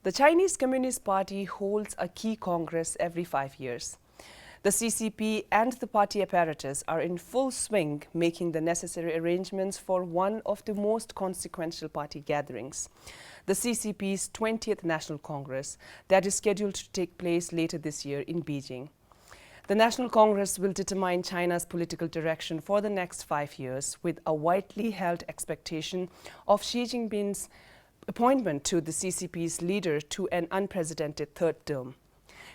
The Chinese Communist Party holds a key congress every 5 years. The CCP and the party apparatus are in full swing, making the necessary arrangements for one of the most consequential party gatherings, the CCP's 20th National Congress, that is scheduled to take place later this year in Beijing. The National Congress will determine China's political direction for the next 5 years, with a widely held expectation of Xi Jinping's appointment to the CCP's leader to an unprecedented third term.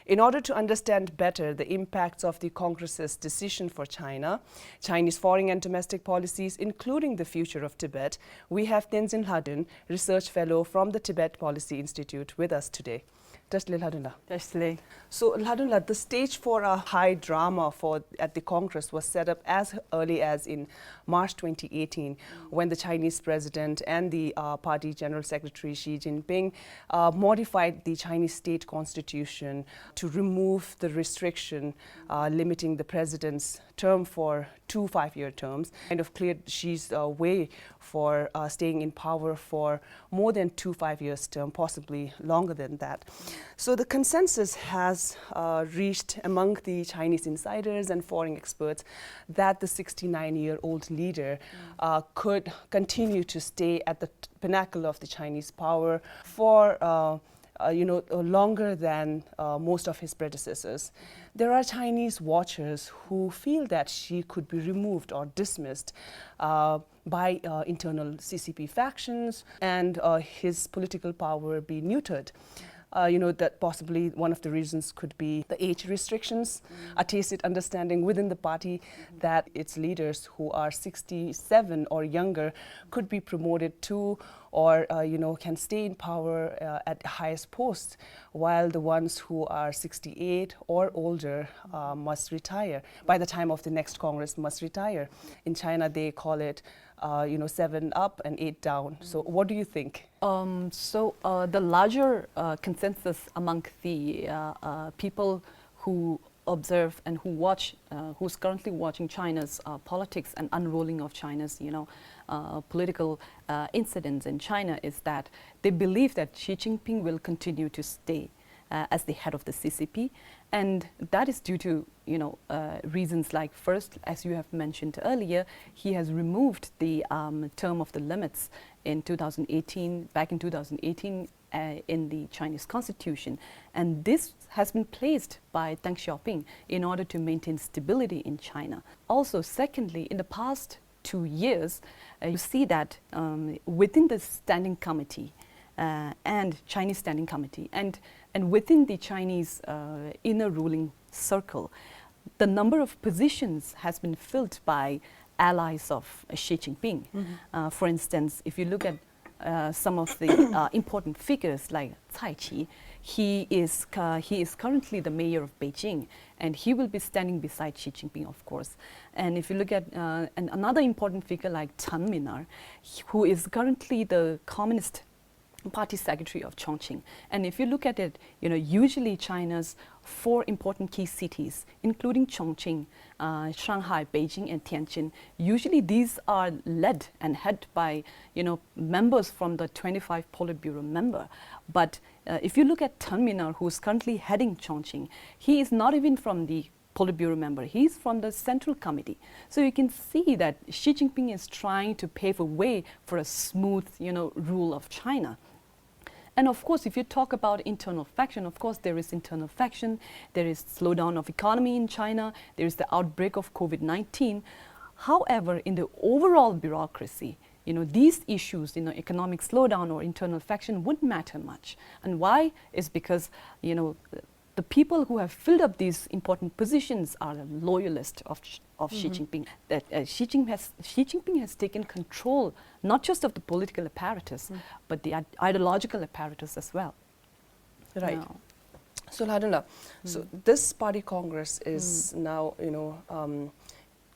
In order to understand better the impacts of the Congress's decision for China, Chinese foreign and domestic policies, including the future of Tibet, we have Tenzin Lhadon, Research Fellow from the Tibet Policy Institute, with us today. So, Lhadon, the stage for a high drama at the Congress was set up as early as in March 2018, when the Chinese president and the party General Secretary Xi Jinping modified the Chinese state constitution to remove the restriction limiting the president's term for 2 5-year terms, kind of cleared Xi's way for staying in power for more than 2 5-year term, possibly longer than that. So the consensus has reached among the Chinese insiders and foreign experts that the 69-year-old leader could continue to stay at the pinnacle of the Chinese power for longer than most of his predecessors. There are Chinese watchers who feel that Xi could be removed or dismissed by internal CCP factions and his political power be neutered. That possibly one of the reasons could be the age restrictions, a tacit understanding within the party that its leaders who are 67 or younger could be promoted to or can stay in power at the highest posts, while the ones who are 68 or older must retire. By the time of the next Congress, must retire. In China, they call it 7 up and 8 down. So what do you think? The larger consensus among the people who observe and who watch, who's currently watching China's politics and unrolling of China's, political incidents in China, is that they believe that Xi Jinping will continue to stay as the head of the CCP, and that is due to reasons like, first, as you have mentioned earlier, he has removed the term of the limits in 2018, back in 2018 in the Chinese constitution, and this has been placed by Deng Xiaoping in order to maintain stability in China. Also, secondly, in the past 2 years, you see that within the standing committee and Chinese standing committee and within the Chinese inner ruling circle, the number of positions has been filled by allies of Xi Jinping. For instance, if you look at some of the important figures like Cai Qi, he is currently the mayor of Beijing, and he will be standing beside Xi Jinping, of course. And if you look at another important figure like Chen Minar, who is currently the Communist Party Secretary of Chongqing. And if you look at it, usually China's 4 important key cities, including Chongqing, Shanghai, Beijing, and Tianjin, usually these are led and headed by, members from the 25 Politburo member. But if you look at Chen Minar, who's currently heading Chongqing, he is not even from the Politburo member, he's from the Central Committee. So you can see that Xi Jinping is trying to pave a way for a smooth, rule of China. And of course, if you talk about internal faction, of course, there is internal faction, there is slowdown of economy in China, there is the outbreak of COVID-19. However, in the overall bureaucracy, these issues, economic slowdown or internal faction wouldn't matter much. And why? Is because, the people who have filled up these important positions are loyalists of Xi Jinping. That Xi Jinping has taken control not just of the political apparatus, but the ideological apparatus as well. Right. So Lhadon, so this party congress is now,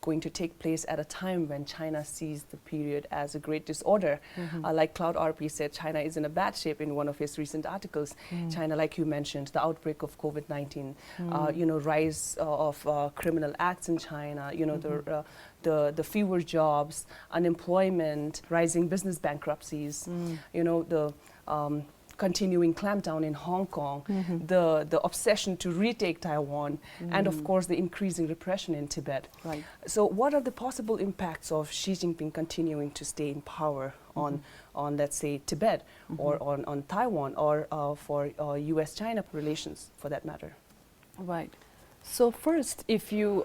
going to take place at a time when China sees the period as a great disorder. Like Cloud RP said, China is in a bad shape in one of his recent articles. China, like you mentioned, the outbreak of COVID-19, rise of criminal acts in China, the fewer jobs, unemployment, rising business bankruptcies, the continuing clampdown in Hong Kong, the obsession to retake Taiwan, and of course the increasing repression in Tibet. Right. So what are the possible impacts of Xi Jinping continuing to stay in power on let's say, Tibet or on Taiwan or for US-China relations for that matter? Right. So first, if you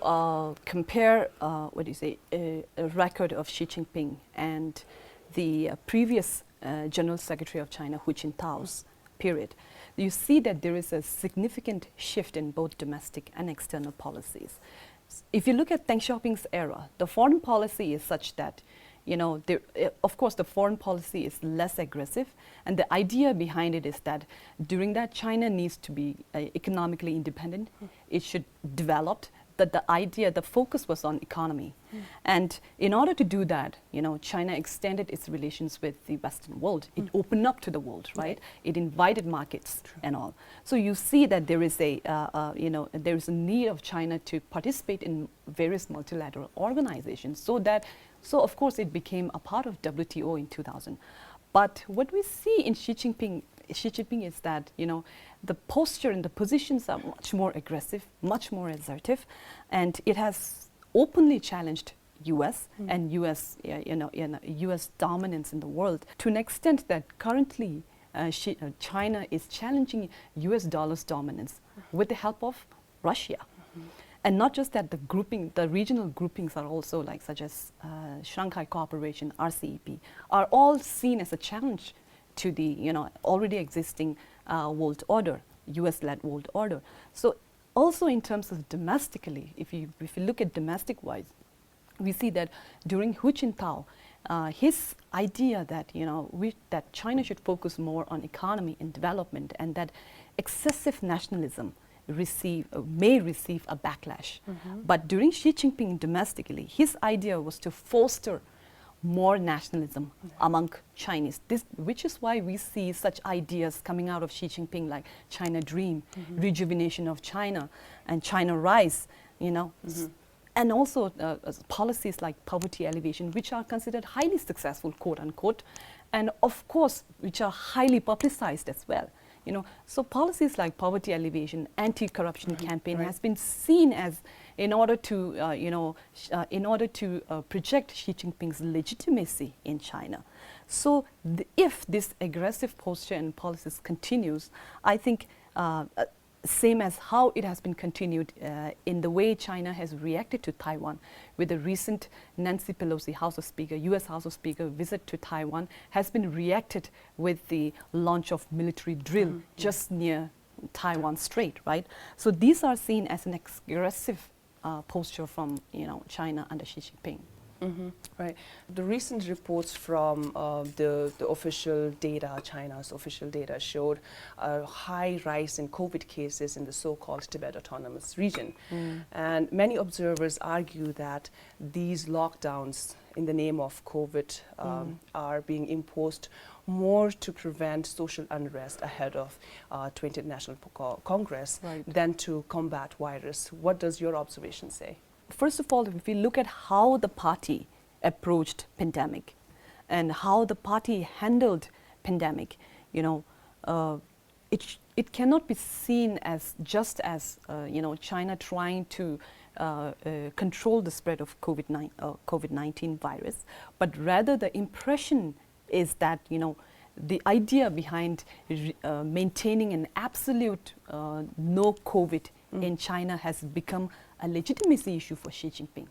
compare, a record of Xi Jinping and the previous General Secretary of China, Hu Jintao's period, you see that there is a significant shift in both domestic and external policies. If you look at Deng Xiaoping's era, the foreign policy is such that, of course, the foreign policy is less aggressive, and the idea behind it is that during that China needs to be economically independent. It should develop. That the focus was on economy, and in order to do that, China extended its relations with the Western world. It opened up to the world, right? It invited markets and all. So you see that there is there is a need of China to participate in various multilateral organizations. So of course it became a part of WTO in 2000. But what we see in Xi Jinping is that, the posture and the positions are much more aggressive, much more assertive, and it has openly challenged U.S. and U.S. dominance in the world to an extent that currently China is challenging U.S. dollar's dominance with the help of Russia. And not just that, the regional groupings are also such as Shanghai Cooperation, RCEP, are all seen as a challenge to the already existing world order, US-led world order. So also in terms of domestically, if you look at domestic-wise, we see that during Hu Jintao, his idea that that China should focus more on economy and development, and that excessive nationalism may receive a backlash. But during Xi Jinping domestically, his idea was to foster more nationalism among Chinese, which is why we see such ideas coming out of Xi Jinping like China Dream, rejuvenation of China, and China Rise, and also policies like poverty alleviation, which are considered highly successful, quote unquote, and of course, which are highly publicized as well. So policies like poverty alleviation, anti-corruption campaign has been seen as in order to project Xi Jinping's legitimacy in China. So if this aggressive posture and policies continues, I think same as how it has been continued in the way China has reacted to Taiwan, with the recent Nancy Pelosi US House of Speaker visit to Taiwan, has been reacted with the launch of military drill just near Taiwan Strait, right? So these are seen as an aggressive posture from China under Xi Jinping. Right. The recent reports from the official data, China's official data, showed a high rise in COVID cases in the so-called Tibet Autonomous Region. And many observers argue that these lockdowns in the name of COVID are being imposed more to prevent social unrest ahead of 20th National Congress than to combat virus. What does your observation say? First of all, if we look at how the party approached pandemic and how the party handled pandemic, it cannot be seen as just as China trying to control the spread of COVID-19 virus, but rather the impression is that the idea behind maintaining an absolute no COVID in China has become a legitimacy issue for Xi Jinping.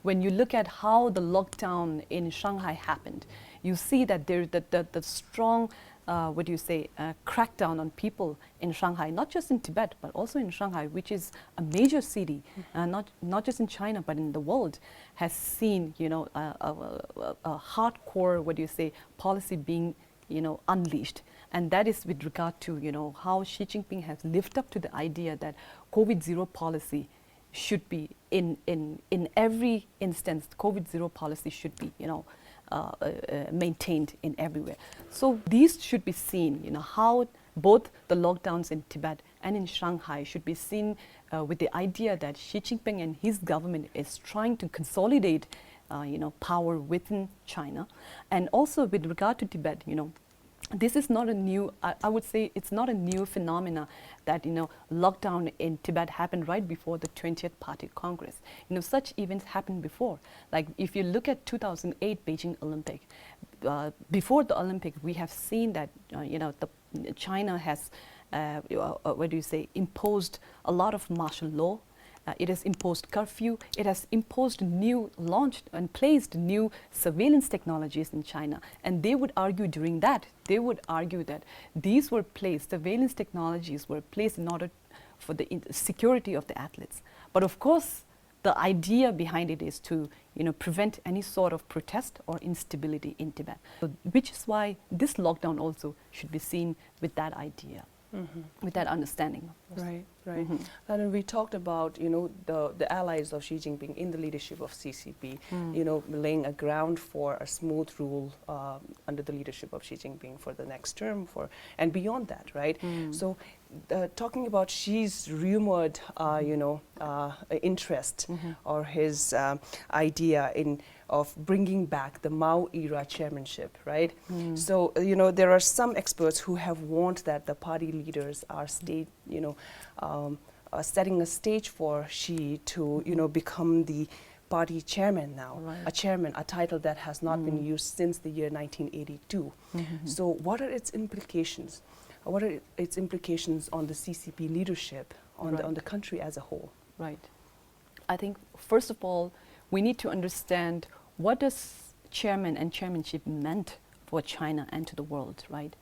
When you look at how the lockdown in Shanghai happened, you see that there the strong crackdown on people in Shanghai, not just in Tibet, but also in Shanghai, which is a major city, not just in China, but in the world, has seen, a hardcore, policy being, unleashed. And that is with regard to, how Xi Jinping has lived up to the idea that COVID-0 policy should be, in every instance, COVID-0 policy should be, maintained in everywhere. So these should be seen, how both the lockdowns in Tibet and in Shanghai should be seen with the idea that Xi Jinping and his government is trying to consolidate, power within China. And also with regard to Tibet, this is not a new, I would say it's not a new phenomena that, lockdown in Tibet happened right before the 20th Party Congress. Such events happened before. Like if you look at 2008 Beijing Olympic, before the Olympic, we have seen that, China has, imposed a lot of martial law. It has imposed curfew. It has imposed launched and placed new surveillance technologies in China. And they would argue during that, these were placed, surveillance technologies were placed in order for the security of the athletes. But of course, the idea behind it is to, prevent any sort of protest or instability in Tibet. So, which is why this lockdown also should be seen with that idea. With that understanding. Right, right. And we talked about, the allies of Xi Jinping in the leadership of CCP, laying a ground for a smooth rule under the leadership of Xi Jinping for the next term, and beyond that, right? So, talking about Xi's rumored, interest or his idea of bringing back the Mao era chairmanship, right? So, there are some experts who have warned that the party leaders are setting a stage for Xi to, become the party chairman now, a title that has not been used since the year 1982. So, what are its implications? What are its implications on the CCP leadership, on the country as a whole? Right. I think, first of all, we need to understand what does chairman and chairmanship meant for China and to the world, right?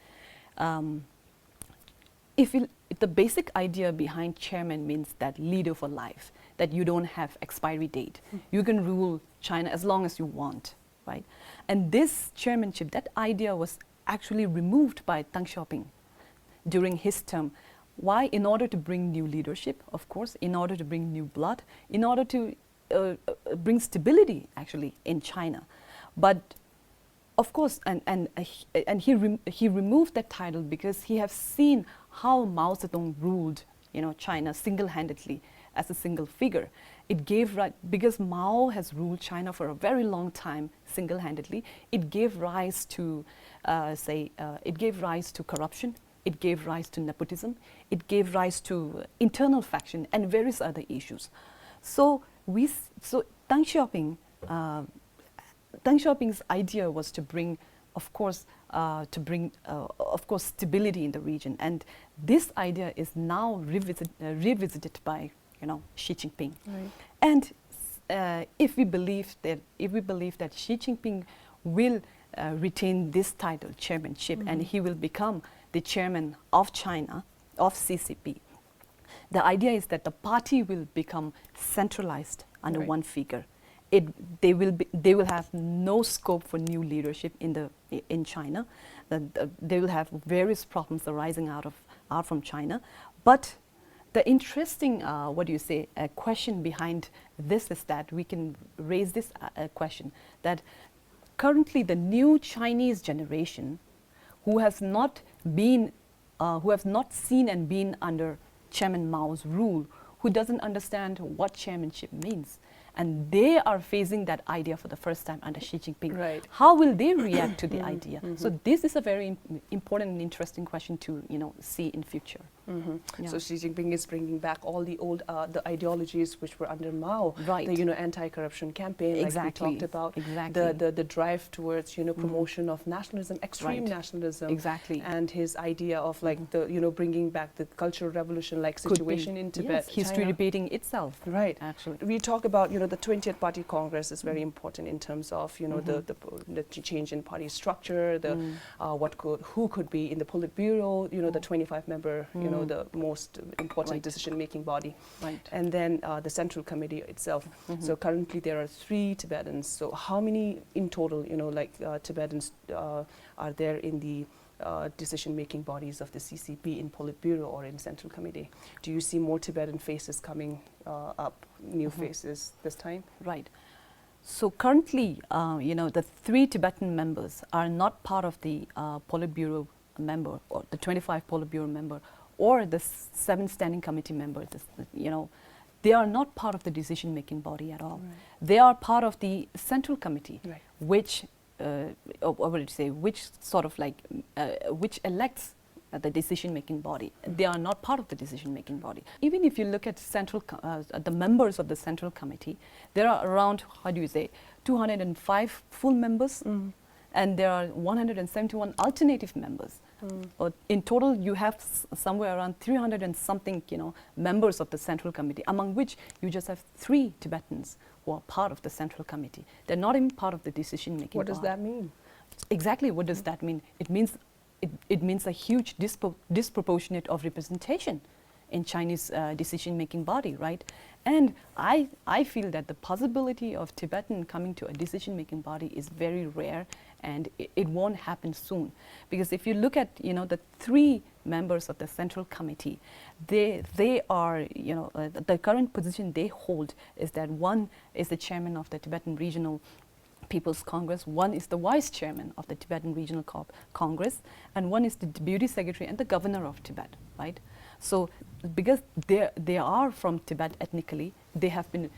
The basic idea behind chairman means that leader for life, that you don't have expiry date. You can rule China as long as you want, right? And this chairmanship, that idea was actually removed by Deng Xiaoping during his term. Why? In order to bring new leadership, of course, in order to bring new blood, in order to bring stability actually in China. But of course, and he removed that title because he has seen how Mao Zedong ruled, China single-handedly as a single figure. It gave because Mao has ruled China for a very long time single-handedly. It gave rise to, it gave rise to corruption. It gave rise to nepotism. It gave rise to internal faction and various other issues. So Deng Xiaoping's idea was to bring, of course, stability in the region, and this idea is now revisited by, Xi Jinping. Right. And if we believe that Xi Jinping will retain this title, chairmanship, and he will become the chairman of China, of CCP, the idea is that the party will become centralized under one figure. They will have no scope for new leadership in China. They will have various problems arising out from China. But the interesting, question behind this is that we can raise this question that currently the new Chinese generation, who have not seen and been under Chairman Mao's rule, who doesn't understand what chairmanship means. And they are facing that idea for the first time under Xi Jinping. Right. How will they react to the idea? So this is a very important and interesting question to see in future. Yeah. So Xi Jinping is bringing back all the old the ideologies which were under Mao, Right. the anti-corruption campaign, Exactly. like we talked about, Exactly. the drive towards promotion of nationalism, extreme Right. nationalism, Exactly. and his idea of the bringing back the cultural revolution like situation in Tibet, Yes, history China. repeating itself. Right. Actually. We talk about the 20th Party Congress is very important in terms of the change in party structure, who could be in the Politburo, the 25-member, the most important Right. decision-making body, Right. and then the Central Committee itself. So currently there are 3 Tibetans. So how many in total, Tibetans are there in the decision-making bodies of the CCP in Politburo or in Central Committee? Do you see more Tibetan faces coming up, new faces this time? Right. So currently, the 3 Tibetan members are not part of the Politburo member or the 25 Politburo member or the 7 standing committee members. They are not part of the decision-making body at all. Right. They are part of the Central Committee, Right. which what would you say, which sort of like, which elects the decision-making body. They are not part of the decision-making body. Even if you look at the members of the Central Committee, there are around, 205 full members, and there are 171 alternative members. In total, you have somewhere around 300 and something, members of the Central Committee, among which you just have 3 Tibetans who are part of the Central Committee. They're not even part of the decision-making What body. does that mean? Exactly, what does that mean? It means a huge disproportionate of representation in Chinese decision-making body, right? And I feel that the possibility of Tibetan coming to a decision-making body is very rare, and it won't happen soon. Because if you look at, the 3 members of the Central Committee, they are, the current position they hold is that one is the chairman of the Tibetan Regional People's Congress, one is the vice chairman of the Tibetan Regional Congress, and one is the deputy secretary and the governor of Tibet, right? So because they are from Tibet ethnically, they have been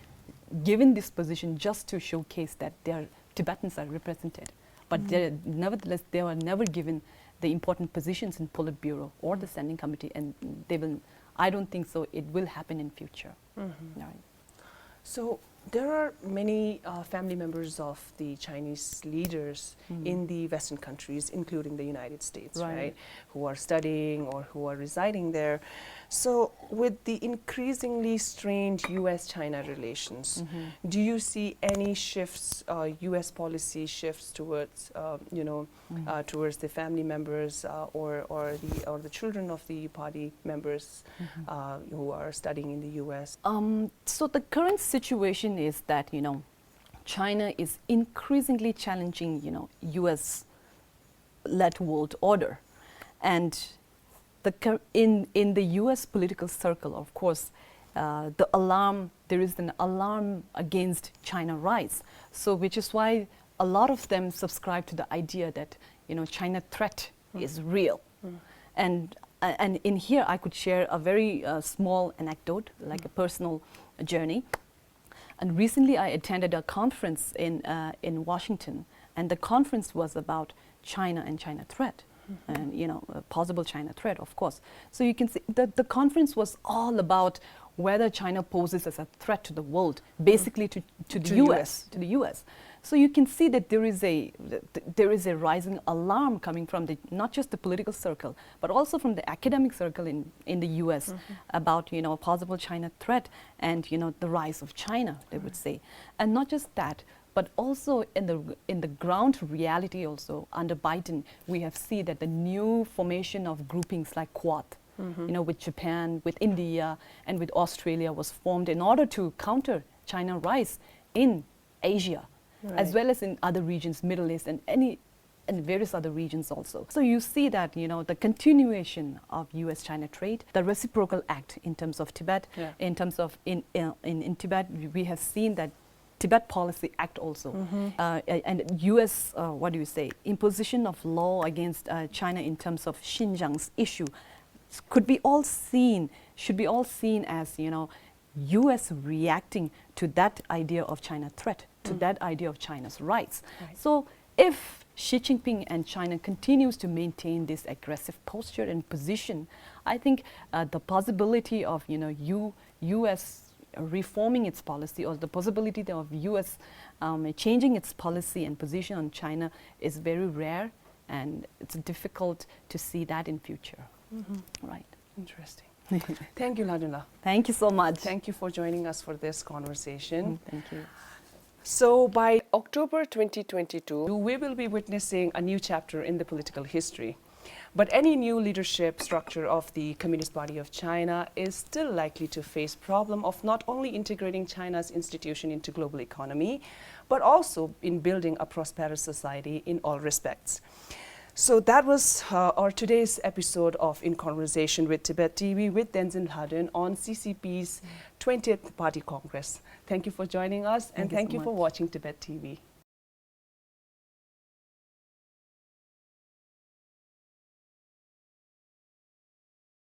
given this position just to showcase that their Tibetans are represented. But nevertheless, they were never given the important positions in Politburo or the Standing Committee, and I don't think so it will happen in future. Right. So there are many family members of the Chinese leaders in the Western countries, including the United States, right? Who are studying or who are residing there. So with the increasingly strained US-China relations, do you see any shifts, US policy shifts towards, towards the family members or the children of the party members who are studying in the US? So the current situation is that, China is increasingly challenging, US-led world order. And in the US political circle, of course, there is an alarm against China rise. So which is why a lot of them subscribe to the idea that, China threat is real. And in here, I could share a very small anecdote, like a personal journey. And recently, I attended a conference in Washington, and the conference was about China and China threat, and a possible China threat, of course. So you can see that the conference was all about whether China poses as a threat to the world, basically to the US. So you can see that there is a rising alarm coming from not just the political circle, but also from the academic circle in the US about a possible China threat and the rise of China, they would say. And not just that, but also in the ground reality also under Biden, we have seen that the new formation of groupings like Quad, with Japan, with India, and with Australia was formed in order to counter China rise in Asia. As well as in other regions, Middle East, and various other regions also. So you see that the continuation of U.S.-China trade, the reciprocal act in terms of Tibet, in terms of in Tibet, we have seen that Tibet Policy Act also, and U.S. Imposition of law against China in terms of Xinjiang's issue, should be all seen as U.S. reacting to that idea of China threat, to that idea of China's rights. So if Xi Jinping and China continues to maintain this aggressive posture and position, I think the possibility of U.S. reforming its policy, or the possibility of U.S. changing its policy and position on China is very rare, and it's difficult to see that in future. Right. Interesting. Thank you, Lhadon. Thank you so much. Thank you for joining us for this conversation. Thank you. So by October 2022, we will be witnessing a new chapter in the political history. But any new leadership structure of the Communist Party of China is still likely to face problem of not only integrating China's institution into global economy, but also in building a prosperous society in all respects. So that was our today's episode of In Conversation with Tibettv with Tenzin Lhadon on CCP's 20th Party Congress. Thank you for joining us, and thank you for watching Tibettv.